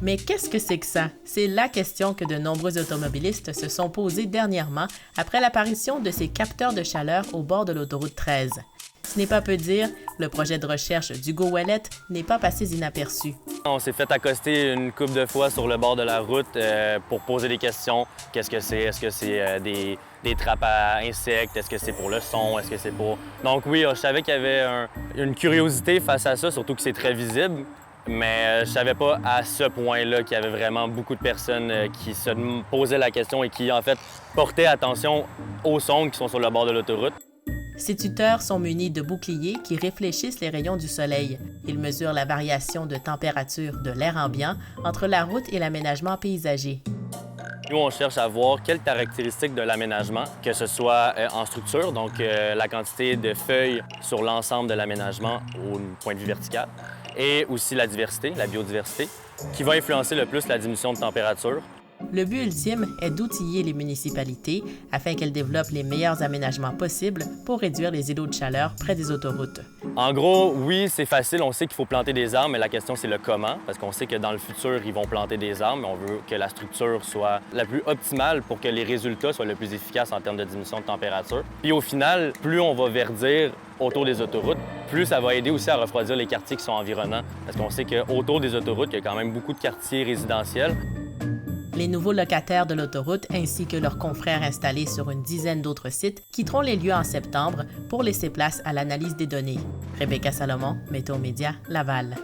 Mais qu'est-ce que c'est que ça? C'est la question que de nombreux automobilistes se sont posés dernièrement après l'apparition de ces capteurs de chaleur au bord de l'autoroute 13. Ce n'est pas peu dire, le projet de recherche d'Hugo Ouellet n'est pas passé inaperçu. On s'est fait accoster une couple de fois sur le bord de la route pour poser des questions. Qu'est-ce que c'est? Est-ce que c'est des trappes à insectes? Est-ce que c'est pour le son? Est-ce que c'est pour... Donc oui, je savais qu'il y avait une curiosité face à ça, surtout que c'est très visible. Mais je savais pas à ce point-là qu'il y avait vraiment beaucoup de personnes qui se posaient la question et qui, en fait, portaient attention aux sondes qui sont sur le bord de l'autoroute. Ces tuteurs sont munis de boucliers qui réfléchissent les rayons du soleil. Ils mesurent la variation de température de l'air ambiant entre la route et l'aménagement paysager. Nous, on cherche à voir quelles caractéristiques de l'aménagement, que ce soit en structure, donc la quantité de feuilles sur l'ensemble de l'aménagement au point de vue vertical, et aussi la diversité, la biodiversité, qui va influencer le plus la diminution de température. Le but ultime est d'outiller les municipalités afin qu'elles développent les meilleurs aménagements possibles pour réduire les îlots de chaleur près des autoroutes. En gros, oui, c'est facile, on sait qu'il faut planter des arbres, mais la question, c'est le comment, parce qu'on sait que dans le futur, ils vont planter des arbres, mais on veut que la structure soit la plus optimale pour que les résultats soient le plus efficaces en termes de diminution de température. Puis au final, plus on va verdir autour des autoroutes, plus ça va aider aussi à refroidir les quartiers qui sont environnants, parce qu'on sait qu'autour des autoroutes, il y a quand même beaucoup de quartiers résidentiels. Les nouveaux locataires de l'autoroute ainsi que leurs confrères installés sur une dizaine d'autres sites quitteront les lieux en septembre pour laisser place à l'analyse des données. Rebecca Salomon, Météo Média, Laval.